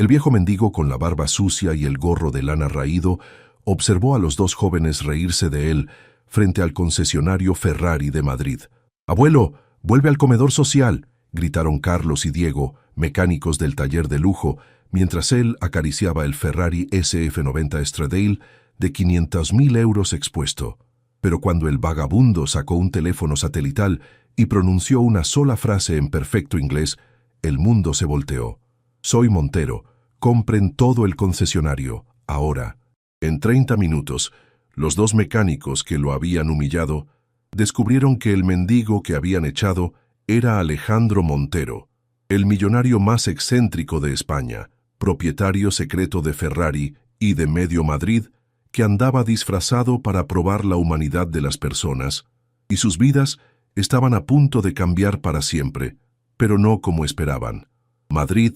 El viejo mendigo con la barba sucia y el gorro de lana raído observó a los dos jóvenes reírse de él frente al concesionario Ferrari de Madrid. «Abuelo, vuelve al comedor social», gritaron Carlos y Diego, mecánicos del taller de lujo, mientras él acariciaba el Ferrari SF90 Stradale de 500.000 euros expuesto. Pero cuando el vagabundo sacó un teléfono satelital y pronunció una sola frase en perfecto inglés, el mundo se volteó. «Soy Montero. Compren todo el concesionario, ahora». En 30 minutos, los dos mecánicos que lo habían humillado descubrieron que el mendigo que habían echado era Alejandro Montero, el millonario más excéntrico de España, propietario secreto de Ferrari y de medio Madrid, que andaba disfrazado para probar la humanidad de las personas, y sus vidas estaban a punto de cambiar para siempre, pero no como esperaban. Madrid,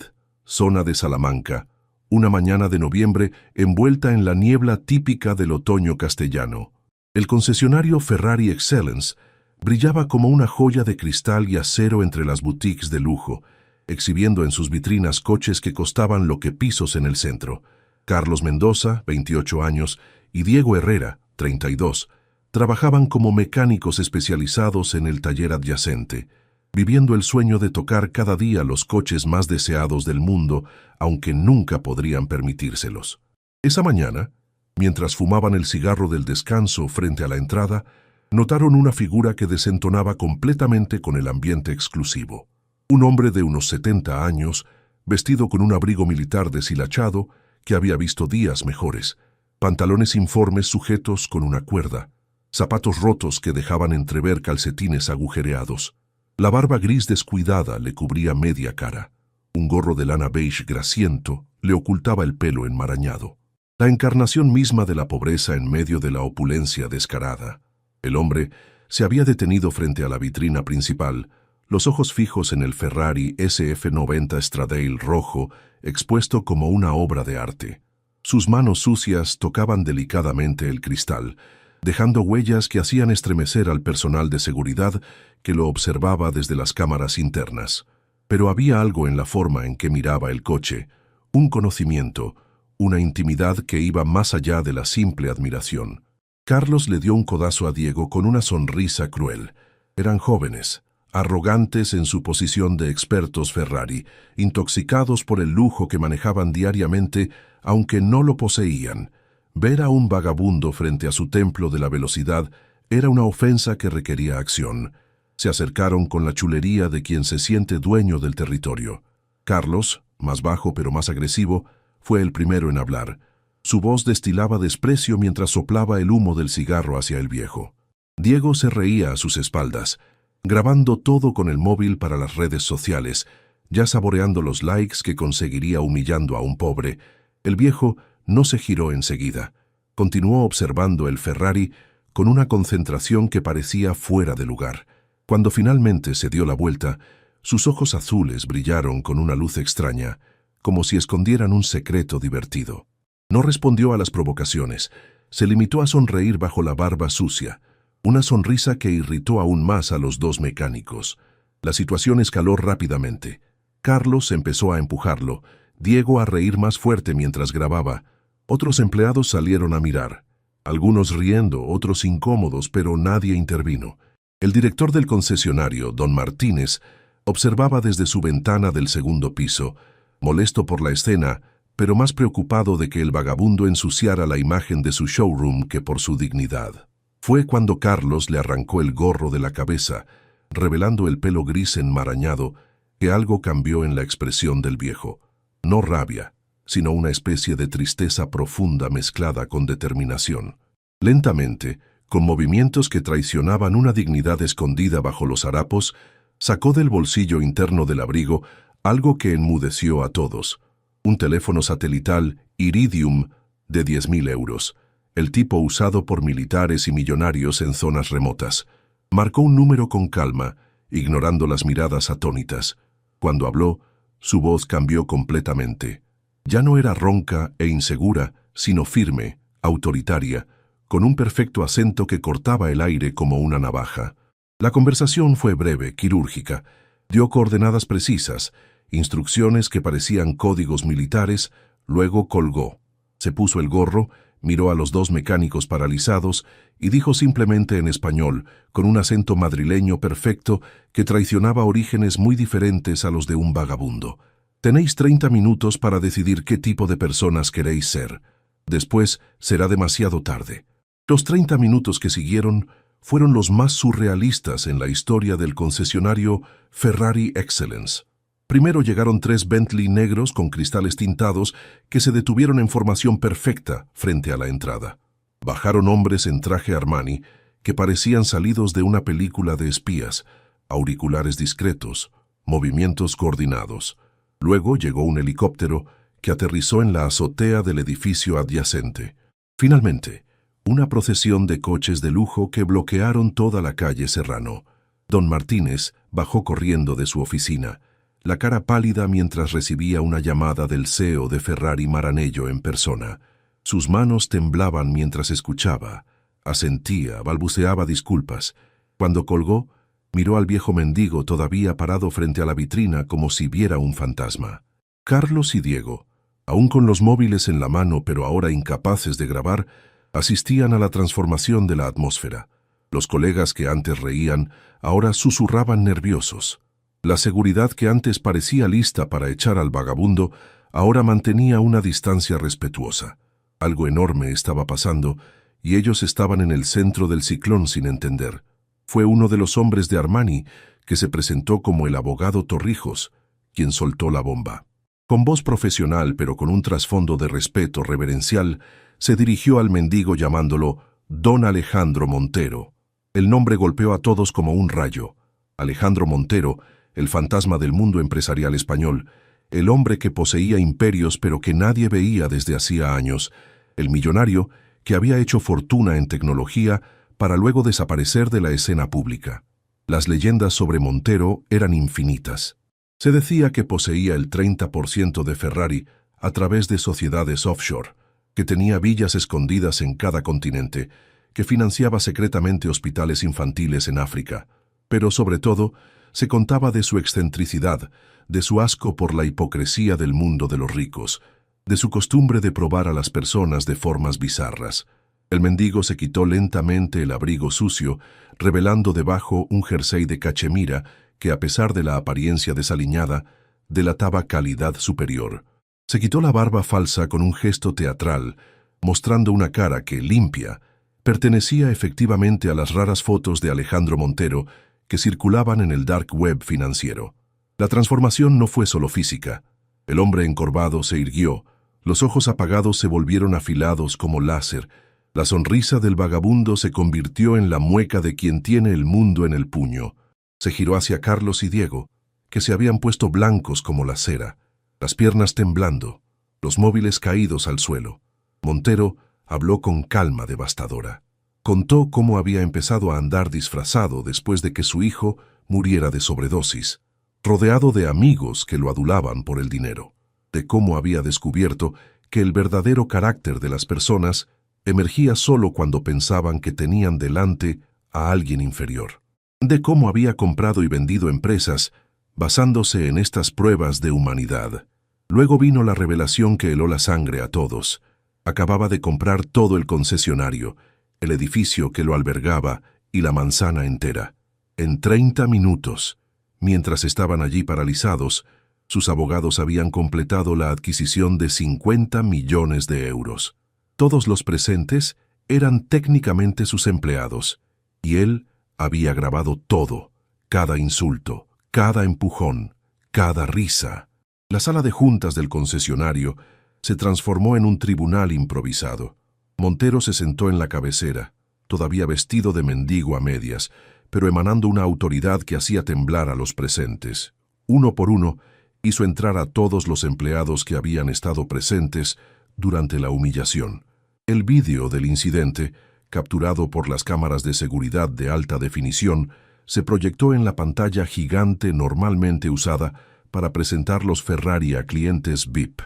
zona de Salamanca, una mañana de noviembre envuelta en la niebla típica del otoño castellano. El concesionario Ferrari Excellence brillaba como una joya de cristal y acero entre las boutiques de lujo, exhibiendo en sus vitrinas coches que costaban lo que pisos en el centro. Carlos Mendoza, 28 años, y Diego Herrera, 32, trabajaban como mecánicos especializados en el taller adyacente, viviendo el sueño de tocar cada día los coches más deseados del mundo, aunque nunca podrían permitírselos. Esa mañana, mientras fumaban el cigarro del descanso frente a la entrada, notaron una figura que desentonaba completamente con el ambiente exclusivo. Un hombre de unos 70 años, vestido con un abrigo militar deshilachado, que había visto días mejores, pantalones informes sujetos con una cuerda, zapatos rotos que dejaban entrever calcetines agujereados. La barba gris descuidada le cubría media cara. Un gorro de lana beige grasiento le ocultaba el pelo enmarañado. La encarnación misma de la pobreza en medio de la opulencia descarada. El hombre se había detenido frente a la vitrina principal, los ojos fijos en el Ferrari SF90 Stradale rojo, expuesto como una obra de arte. Sus manos sucias tocaban delicadamente el cristal, dejando huellas que hacían estremecer al personal de seguridad que lo observaba desde las cámaras internas. Pero había algo en la forma en que miraba el coche, un conocimiento, una intimidad que iba más allá de la simple admiración. Carlos le dio un codazo a Diego con una sonrisa cruel. Eran jóvenes, arrogantes en su posición de expertos Ferrari, intoxicados por el lujo que manejaban diariamente, aunque no lo poseían. Ver a un vagabundo frente a su templo de la velocidad era una ofensa que requería acción. Se acercaron con la chulería de quien se siente dueño del territorio. Carlos, más bajo pero más agresivo, fue el primero en hablar. Su voz destilaba desprecio mientras soplaba el humo del cigarro hacia el viejo. Diego se reía a sus espaldas, grabando todo con el móvil para las redes sociales, ya saboreando los likes que conseguiría humillando a un pobre. El viejo no se giró enseguida. Continuó observando el Ferrari con una concentración que parecía fuera de lugar. Cuando finalmente se dio la vuelta, sus ojos azules brillaron con una luz extraña, como si escondieran un secreto divertido. No respondió a las provocaciones, se limitó a sonreír bajo la barba sucia, una sonrisa que irritó aún más a los dos mecánicos. La situación escaló rápidamente. Carlos empezó a empujarlo, Diego a reír más fuerte mientras grababa. Otros empleados salieron a mirar, algunos riendo, otros incómodos, pero nadie intervino. El director del concesionario, don Martínez, observaba desde su ventana del segundo piso, molesto por la escena, pero más preocupado de que el vagabundo ensuciara la imagen de su showroom que por su dignidad. Fue cuando Carlos le arrancó el gorro de la cabeza, revelando el pelo gris enmarañado, que algo cambió en la expresión del viejo. No rabia, sino una especie de tristeza profunda mezclada con determinación. Lentamente, con movimientos que traicionaban una dignidad escondida bajo los harapos, sacó del bolsillo interno del abrigo algo que enmudeció a todos. Un teléfono satelital Iridium de 10.000 euros, el tipo usado por militares y millonarios en zonas remotas. Marcó un número con calma, ignorando las miradas atónitas. Cuando habló, su voz cambió completamente. Ya no era ronca e insegura, sino firme, autoritaria, con un perfecto acento que cortaba el aire como una navaja. La conversación fue breve, quirúrgica. Dio coordenadas precisas, instrucciones que parecían códigos militares, luego colgó. Se puso el gorro, miró a los dos mecánicos paralizados y dijo simplemente en español, con un acento madrileño perfecto que traicionaba orígenes muy diferentes a los de un vagabundo: «Tenéis 30 minutos para decidir qué tipo de personas queréis ser. Después será demasiado tarde». Los 30 minutos que siguieron fueron los más surrealistas en la historia del concesionario Ferrari Excellence. Primero llegaron 3 Bentley negros con cristales tintados que se detuvieron en formación perfecta frente a la entrada. Bajaron hombres en traje Armani que parecían salidos de una película de espías, auriculares discretos, movimientos coordinados. Luego llegó un helicóptero que aterrizó en la azotea del edificio adyacente. Finalmente, una procesión de coches de lujo que bloquearon toda la calle Serrano. Don Martínez bajó corriendo de su oficina, la cara pálida mientras recibía una llamada del CEO de Ferrari Maranello en persona. Sus manos temblaban mientras escuchaba, asentía, balbuceaba disculpas. Cuando colgó, miró al viejo mendigo todavía parado frente a la vitrina como si viera un fantasma. Carlos y Diego, aún con los móviles en la mano pero ahora incapaces de grabar, asistían a la transformación de la atmósfera. Los colegas que antes reían, ahora susurraban nerviosos. La seguridad que antes parecía lista para echar al vagabundo, ahora mantenía una distancia respetuosa. Algo enorme estaba pasando, y ellos estaban en el centro del ciclón sin entender. Fue uno de los hombres de Armani, que se presentó como el abogado Torrijos, quien soltó la bomba. Con voz profesional, pero con un trasfondo de respeto reverencial, se dirigió al mendigo llamándolo Don Alejandro Montero. El nombre golpeó a todos como un rayo. Alejandro Montero, el fantasma del mundo empresarial español, el hombre que poseía imperios pero que nadie veía desde hacía años, el millonario que había hecho fortuna en tecnología para luego desaparecer de la escena pública. Las leyendas sobre Montero eran infinitas. Se decía que poseía el 30% de Ferrari a través de sociedades offshore, que tenía villas escondidas en cada continente, que financiaba secretamente hospitales infantiles en África, pero sobre todo se contaba de su excentricidad, de su asco por la hipocresía del mundo de los ricos, de su costumbre de probar a las personas de formas bizarras. El mendigo se quitó lentamente el abrigo sucio, revelando debajo un jersey de cachemira que, a pesar de la apariencia desaliñada, delataba calidad superior. Se quitó la barba falsa con un gesto teatral, mostrando una cara que, limpia, pertenecía efectivamente a las raras fotos de Alejandro Montero que circulaban en el dark web financiero. La transformación no fue solo física. El hombre encorvado se irguió, los ojos apagados se volvieron afilados como láser, la sonrisa del vagabundo se convirtió en la mueca de quien tiene el mundo en el puño. Se giró hacia Carlos y Diego, que se habían puesto blancos como la cera, las piernas temblando, los móviles caídos al suelo. Montero habló con calma devastadora. Contó cómo había empezado a andar disfrazado después de que su hijo muriera de sobredosis, rodeado de amigos que lo adulaban por el dinero, de cómo había descubierto que el verdadero carácter de las personas emergía solo cuando pensaban que tenían delante a alguien inferior, de cómo había comprado y vendido empresas basándose en estas pruebas de humanidad. Luego vino la revelación que heló la sangre a todos. Acababa de comprar todo el concesionario, el edificio que lo albergaba y la manzana entera. En 30 minutos, mientras estaban allí paralizados, sus abogados habían completado la adquisición de 50 millones de euros. Todos los presentes eran técnicamente sus empleados, y él había grabado todo, cada insulto, cada empujón, cada risa. La sala de juntas del concesionario se transformó en un tribunal improvisado. Montero se sentó en la cabecera, todavía vestido de mendigo a medias, pero emanando una autoridad que hacía temblar a los presentes. Uno por uno, hizo entrar a todos los empleados que habían estado presentes durante la humillación. El vídeo del incidente, capturado por las cámaras de seguridad de alta definición, se proyectó en la pantalla gigante normalmente usada para presentar los Ferrari a clientes VIP.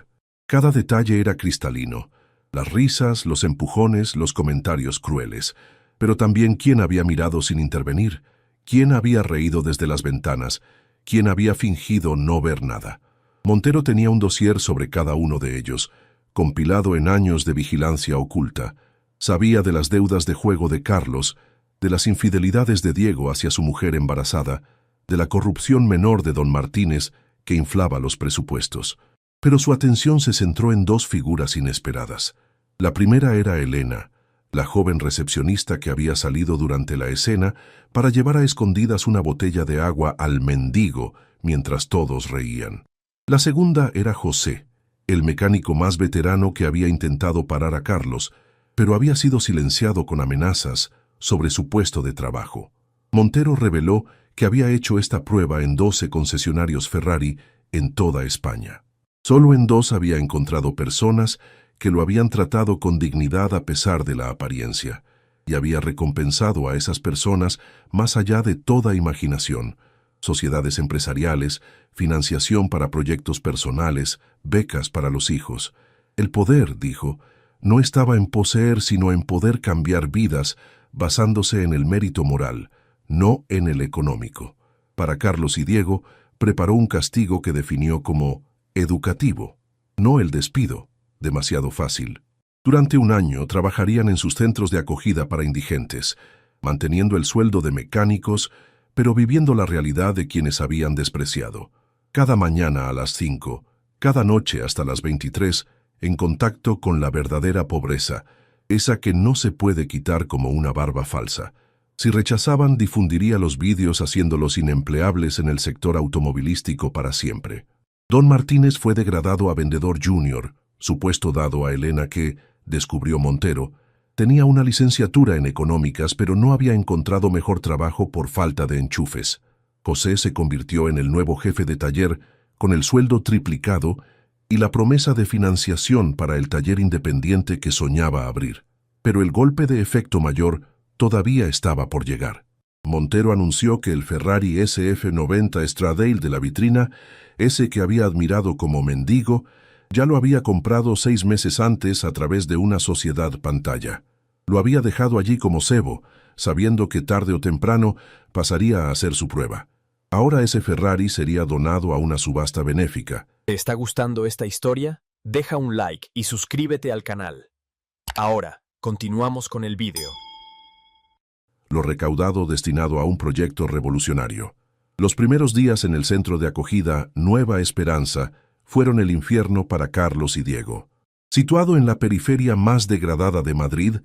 Cada detalle era cristalino: las risas, los empujones, los comentarios crueles, pero también quién había mirado sin intervenir, quién había reído desde las ventanas, quién había fingido no ver nada. Montero tenía un dossier sobre cada uno de ellos, compilado en años de vigilancia oculta. Sabía de las deudas de juego de Carlos, de las infidelidades de Diego hacia su mujer embarazada, de la corrupción menor de don Martínez que inflaba los presupuestos. Pero su atención se centró en dos figuras inesperadas. La primera era Elena, la joven recepcionista que había salido durante la escena para llevar a escondidas una botella de agua al mendigo mientras todos reían. La segunda era José, el mecánico más veterano que había intentado parar a Carlos, pero había sido silenciado con amenazas sobre su puesto de trabajo. Montero reveló que había hecho esta prueba en 12 concesionarios Ferrari en toda España. Solo en 2 había encontrado personas que lo habían tratado con dignidad a pesar de la apariencia, y había recompensado a esas personas más allá de toda imaginación: sociedades empresariales, financiación para proyectos personales, becas para los hijos. El poder, dijo, no estaba en poseer, sino en poder cambiar vidas basándose en el mérito moral, no en el económico. Para Carlos y Diego, preparó un castigo que definió como educativo, no el despido, demasiado fácil. Durante un año trabajarían en sus centros de acogida para indigentes, manteniendo el sueldo de mecánicos, pero viviendo la realidad de quienes habían despreciado. Cada mañana a las 5, cada noche hasta las 23, en contacto con la verdadera pobreza, esa que no se puede quitar como una barba falsa. Si rechazaban, difundiría los vídeos haciéndolos inempleables en el sector automovilístico para siempre. Don Martínez fue degradado a vendedor junior, su puesto dado a Elena que, descubrió Montero, tenía una licenciatura en económicas pero no había encontrado mejor trabajo por falta de enchufes. José se convirtió en el nuevo jefe de taller con el sueldo triplicado y la promesa de financiación para el taller independiente que soñaba abrir. Pero el golpe de efecto mayor todavía estaba por llegar. Montero anunció que el Ferrari SF90 Stradale de la vitrina, ese que había admirado como mendigo, ya lo había comprado 6 meses antes a través de una sociedad pantalla. Lo había dejado allí como cebo, sabiendo que tarde o temprano pasaría a hacer su prueba. Ahora ese Ferrari sería donado a una subasta benéfica. ¿Te está gustando esta historia? Deja un like y suscríbete al canal. Ahora, continuamos con el vídeo. Lo recaudado destinado a un proyecto revolucionario. Los primeros días en el centro de acogida Nueva Esperanza fueron el infierno para Carlos y Diego. Situado en la periferia más degradada de Madrid,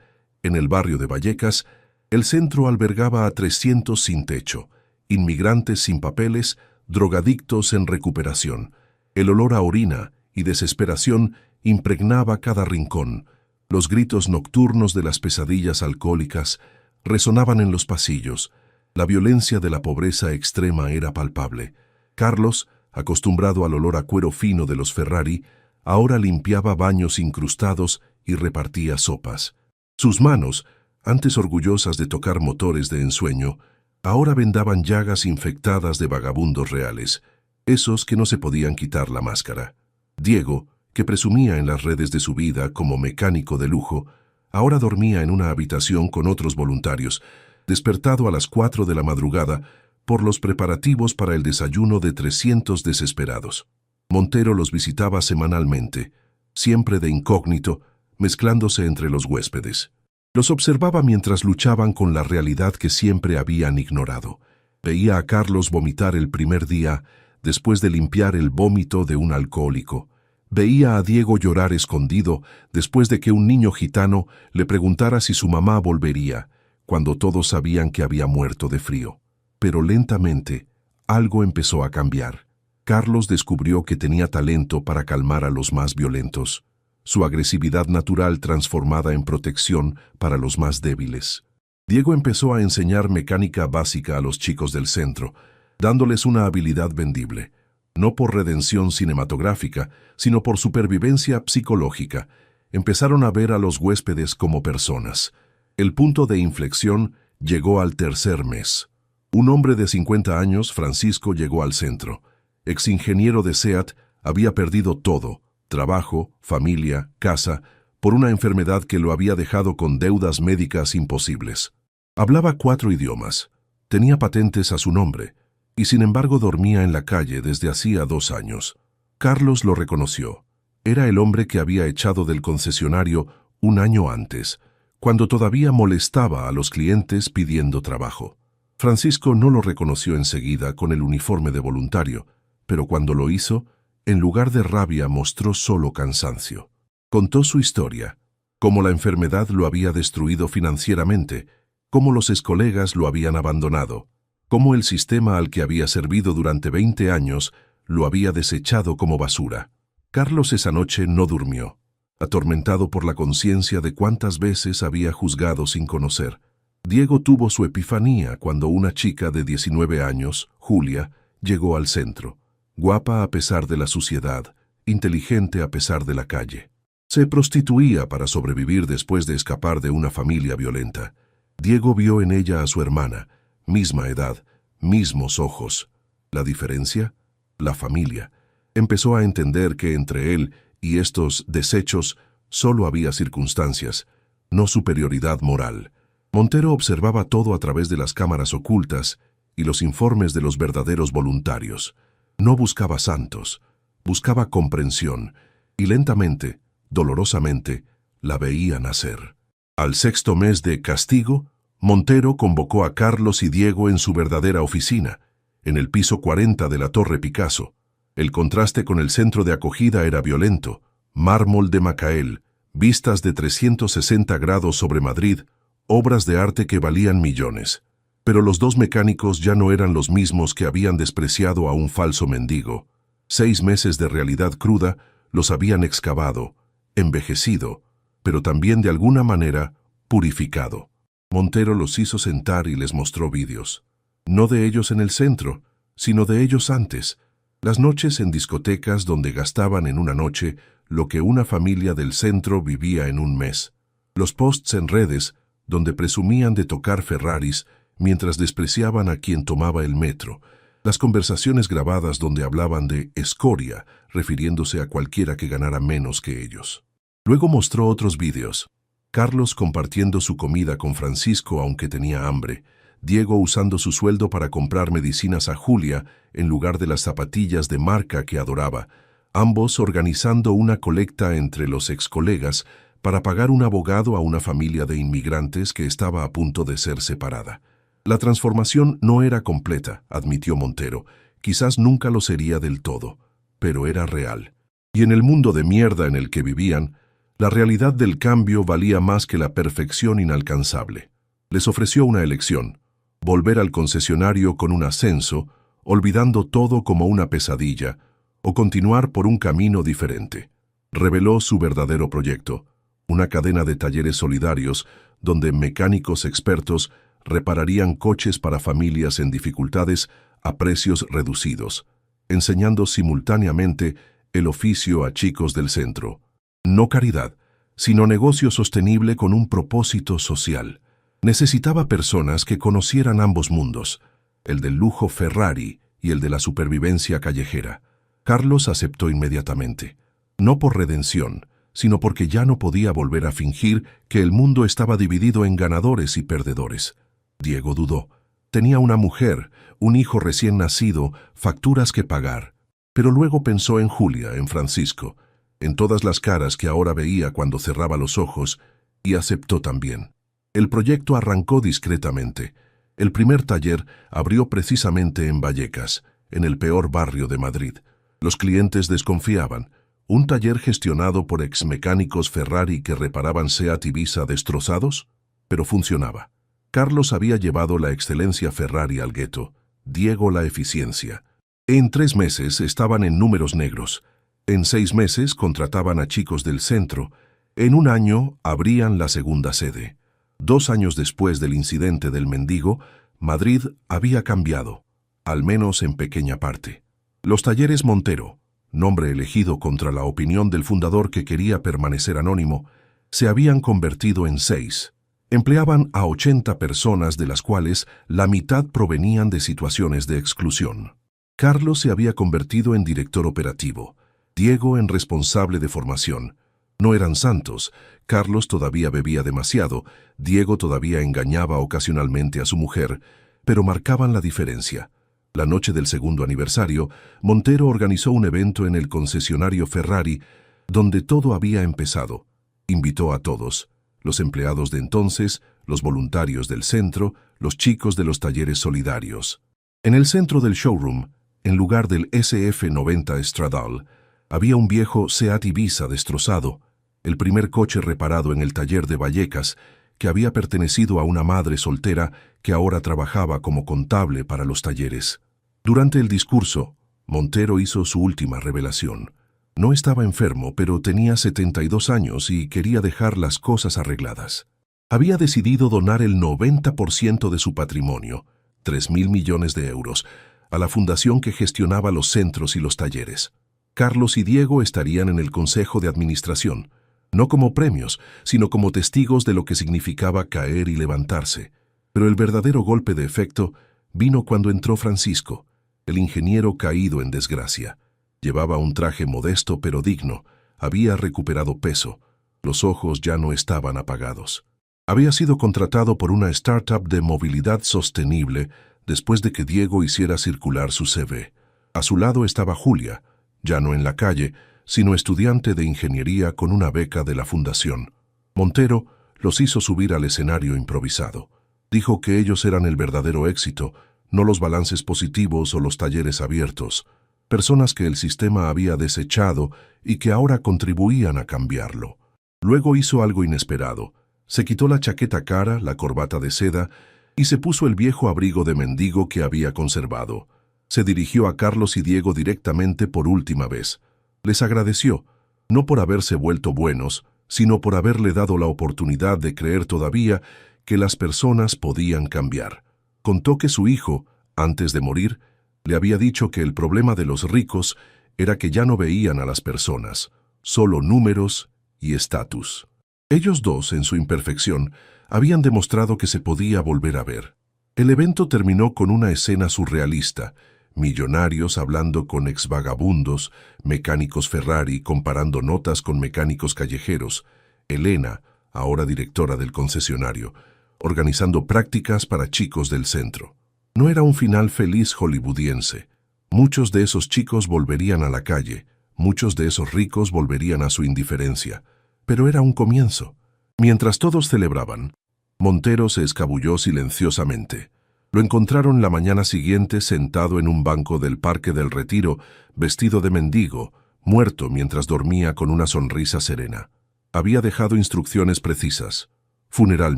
en el barrio de Vallecas, el centro albergaba a 300 sin techo, inmigrantes sin papeles, drogadictos en recuperación. El olor a orina y desesperación impregnaba cada rincón. Los gritos nocturnos de las pesadillas alcohólicas resonaban en los pasillos. La violencia de la pobreza extrema era palpable. Carlos, acostumbrado al olor a cuero fino de los Ferrari, ahora limpiaba baños incrustados y repartía sopas. Sus manos, antes orgullosas de tocar motores de ensueño, ahora vendaban llagas infectadas de vagabundos reales, esos que no se podían quitar la máscara. Diego, que presumía en las redes de su vida como mecánico de lujo, ahora dormía en una habitación con otros voluntarios, despertado a las 4 de la madrugada por los preparativos para el desayuno de 300 desesperados. Montero los visitaba semanalmente, siempre de incógnito, mezclándose entre los huéspedes. Los observaba mientras luchaban con la realidad que siempre habían ignorado. Veía a Carlos vomitar el primer día, después de limpiar el vómito de un alcohólico. Veía a Diego llorar escondido después de que un niño gitano le preguntara si su mamá volvería, cuando todos sabían que había muerto de frío. Pero lentamente, algo empezó a cambiar. Carlos descubrió que tenía talento para calmar a los más violentos, su agresividad natural transformada en protección para los más débiles. Diego empezó a enseñar mecánica básica a los chicos del centro, dándoles una habilidad vendible, no por redención cinematográfica, sino por supervivencia psicológica. Empezaron a ver a los huéspedes como personas. El punto de inflexión llegó al tercer mes. Un hombre de 50 años, Francisco, llegó al centro. Exingeniero de SEAT, había perdido todo: trabajo, familia, casa, por una enfermedad que lo había dejado con deudas médicas imposibles. Hablaba 4 idiomas, tenía patentes a su nombre, y sin embargo dormía en la calle desde hacía 2 años. Carlos lo reconoció. Era el hombre que había echado del concesionario un año antes, cuando todavía molestaba a los clientes pidiendo trabajo. Francisco no lo reconoció enseguida con el uniforme de voluntario, pero cuando lo hizo, en lugar de rabia mostró solo cansancio. Contó su historia, cómo la enfermedad lo había destruido financieramente, cómo los excolegas lo habían abandonado, cómo el sistema al que había servido durante 20 años lo había desechado como basura. Carlos esa noche no durmió, atormentado por la conciencia de cuántas veces había juzgado sin conocer. Diego tuvo su epifanía cuando una chica de 19 años, Julia, llegó al centro, guapa a pesar de la suciedad, inteligente a pesar de la calle. Se prostituía para sobrevivir después de escapar de una familia violenta. Diego vio en ella a su hermana, misma edad, mismos ojos. ¿La diferencia? La familia. Empezó a entender que entre él y estos desechos solo había circunstancias, no superioridad moral. Montero observaba todo a través de las cámaras ocultas y los informes de los verdaderos voluntarios. No buscaba santos, buscaba comprensión, y lentamente, dolorosamente, la veía nacer. Al 6º mes de castigo, Montero convocó a Carlos y Diego en su verdadera oficina, en el piso 40 de la Torre Picasso. El contraste con el centro de acogida era violento: mármol de Macael, vistas de 360 grados sobre Madrid, obras de arte que valían millones. Pero los dos mecánicos ya no eran los mismos que habían despreciado a un falso mendigo. 6 meses de realidad cruda los habían excavado, envejecido, pero también de alguna manera purificado. Montero los hizo sentar y les mostró vídeos. No de ellos en el centro, sino de ellos antes. Las noches en discotecas donde gastaban en una noche lo que una familia del centro vivía en un mes. Los posts en redes donde presumían de tocar Ferraris mientras despreciaban a quien tomaba el metro. Las conversaciones grabadas donde hablaban de escoria, refiriéndose a cualquiera que ganara menos que ellos. Luego mostró otros vídeos. Carlos compartiendo su comida con Francisco aunque tenía hambre. Diego usando su sueldo para comprar medicinas a Julia en lugar de las zapatillas de marca que adoraba. Ambos organizando una colecta entre los excolegas para pagar un abogado a una familia de inmigrantes que estaba a punto de ser separada. La transformación no era completa, admitió Montero. Quizás nunca lo sería del todo, pero era real. Y en el mundo de mierda en el que vivían, la realidad del cambio valía más que la perfección inalcanzable. Les ofreció una elección: volver al concesionario con un ascenso, olvidando todo como una pesadilla, o continuar por un camino diferente. Reveló su verdadero proyecto: una cadena de talleres solidarios donde mecánicos expertos repararían coches para familias en dificultades a precios reducidos, enseñando simultáneamente el oficio a chicos del centro. No caridad, sino negocio sostenible con un propósito social. Necesitaba personas que conocieran ambos mundos, el del lujo Ferrari y el de la supervivencia callejera. Carlos aceptó inmediatamente, no por redención, sino porque ya no podía volver a fingir que el mundo estaba dividido en ganadores y perdedores. Diego dudó. Tenía una mujer, un hijo recién nacido, facturas que pagar. Pero luego pensó en Julia, en Francisco, en todas las caras que ahora veía cuando cerraba los ojos, y aceptó también. El proyecto arrancó discretamente. El primer taller abrió precisamente en Vallecas, en el peor barrio de Madrid. Los clientes desconfiaban. ¿Un taller gestionado por exmecánicos Ferrari que reparaban Seat Ibiza destrozados? Pero funcionaba. Carlos había llevado la excelencia Ferrari al gueto, Diego la eficiencia. En 3 meses estaban en números negros. En 6 meses contrataban a chicos del centro. En 1 año abrían la segunda sede. 2 años después del incidente del mendigo, Madrid había cambiado, al menos en pequeña parte. Los talleres Montero, nombre elegido contra la opinión del fundador que quería permanecer anónimo, se habían convertido en 6. Empleaban a 80 personas, de las cuales la mitad provenían de situaciones de exclusión. Carlos se había convertido en director operativo, Diego en responsable de formación. No eran santos. Carlos todavía bebía demasiado, Diego todavía engañaba ocasionalmente a su mujer, pero marcaban la diferencia. La noche del segundo aniversario, Montero organizó un evento en el concesionario Ferrari, donde todo había empezado. Invitó a todos, los empleados de entonces, los voluntarios del centro, los chicos de los talleres solidarios. En el centro del showroom, en lugar del SF90 Stradale, había un viejo Seat Ibiza destrozado, el primer coche reparado en el taller de Vallecas, que había pertenecido a una madre soltera que ahora trabajaba como contable para los talleres. Durante el discurso, Montero hizo su última revelación. No estaba enfermo, pero tenía 72 años y quería dejar las cosas arregladas. Había decidido donar el 90% de su patrimonio, 3.000 millones de euros, a la fundación que gestionaba los centros y los talleres. Carlos y Diego estarían en el consejo de administración, no como premios, sino como testigos de lo que significaba caer y levantarse. Pero el verdadero golpe de efecto vino cuando entró Francisco, el ingeniero caído en desgracia. Llevaba un traje modesto pero digno, había recuperado peso, los ojos ya no estaban apagados. Había sido contratado por una startup de movilidad sostenible después de que Diego hiciera circular su CV. A su lado estaba Julia, ya no en la calle, sino estudiante de ingeniería con una beca de la fundación. Montero los hizo subir al escenario improvisado. Dijo que ellos eran el verdadero éxito, no los balances positivos o los talleres abiertos, personas que el sistema había desechado y que ahora contribuían a cambiarlo. Luego hizo algo inesperado. Se quitó la chaqueta cara, la corbata de seda y se puso el viejo abrigo de mendigo que había conservado. Se dirigió a Carlos y Diego directamente por última vez. Les agradeció, no por haberse vuelto buenos, sino por haberle dado la oportunidad de creer todavía que las personas podían cambiar. Contó que su hijo, antes de morir, le había dicho que el problema de los ricos era que ya no veían a las personas, solo números y estatus. Ellos dos, en su imperfección, habían demostrado que se podía volver a ver. El evento terminó con una escena surrealista, millonarios hablando con exvagabundos, mecánicos Ferrari comparando notas con mecánicos callejeros, Elena, ahora directora del concesionario, organizando prácticas para chicos del centro. No era un final feliz hollywoodiense. Muchos de esos chicos volverían a la calle, muchos de esos ricos volverían a su indiferencia, pero era un comienzo. Mientras todos celebraban, Montero se escabulló silenciosamente. Lo encontraron la mañana siguiente sentado en un banco del Parque del Retiro, vestido de mendigo, muerto mientras dormía con una sonrisa serena. Había dejado instrucciones precisas. Funeral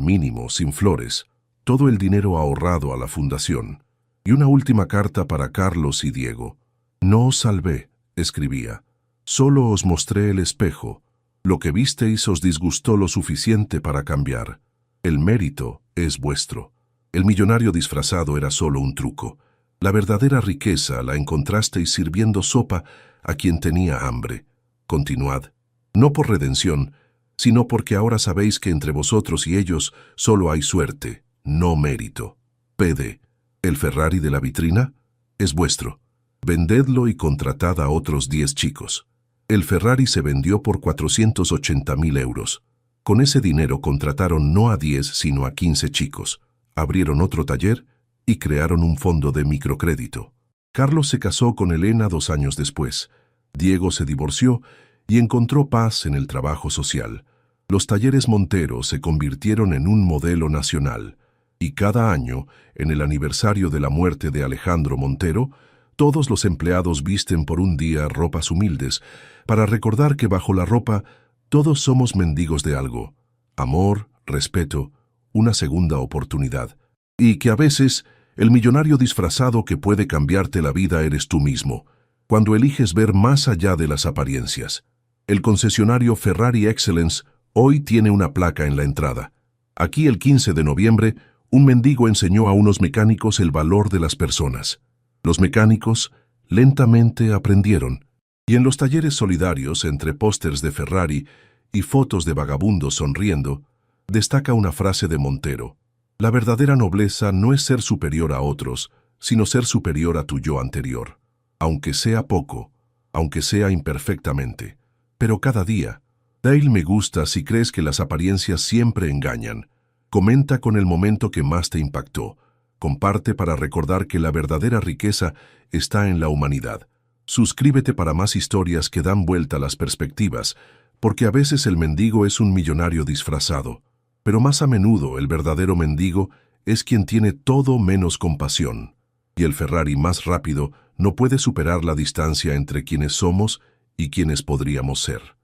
mínimo, sin flores, todo el dinero ahorrado a la fundación, y una última carta para Carlos y Diego. No os salvé, escribía. Solo os mostré el espejo. Lo que visteis os disgustó lo suficiente para cambiar. El mérito es vuestro. El millonario disfrazado era solo un truco. La verdadera riqueza la encontrasteis sirviendo sopa a quien tenía hambre. Continuad, no por redención, sino porque ahora sabéis que entre vosotros y ellos solo hay suerte, no mérito. PD, el Ferrari de la vitrina, es vuestro. Vendedlo y contratad a otros 10 chicos. El Ferrari se vendió por 480.000 euros. Con ese dinero contrataron no a 10, sino a 15 chicos. Abrieron otro taller y crearon un fondo de microcrédito. Carlos se casó con Elena 2 años después. Diego se divorció y encontró paz en el trabajo social. Los talleres Montero se convirtieron en un modelo nacional. Y cada año, en el aniversario de la muerte de Alejandro Montero, todos los empleados visten por un día ropas humildes para recordar que bajo la ropa todos somos mendigos de algo. Amor, respeto, una segunda oportunidad, y que a veces el millonario disfrazado que puede cambiarte la vida eres tú mismo, cuando eliges ver más allá de las apariencias. El concesionario Ferrari Excellence hoy tiene una placa en la entrada. Aquí el 15 de noviembre, un mendigo enseñó a unos mecánicos el valor de las personas. Los mecánicos lentamente aprendieron, y en los talleres solidarios, entre pósters de Ferrari y fotos de vagabundos sonriendo, destaca una frase de Montero: la verdadera nobleza no es ser superior a otros, sino ser superior a tu yo anterior. Aunque sea poco, aunque sea imperfectamente, pero cada día. Dale me gusta si crees que las apariencias siempre engañan. Comenta con el momento que más te impactó. comparte para recordar que la verdadera riqueza está en la humanidad. Suscríbete para más historias que dan vuelta a las perspectivas, porque a veces el mendigo es un millonario disfrazado, pero más a menudo el verdadero mendigo es quien tiene todo menos compasión. Y el Ferrari más rápido no puede superar la distancia entre quienes somos y quienes podríamos ser.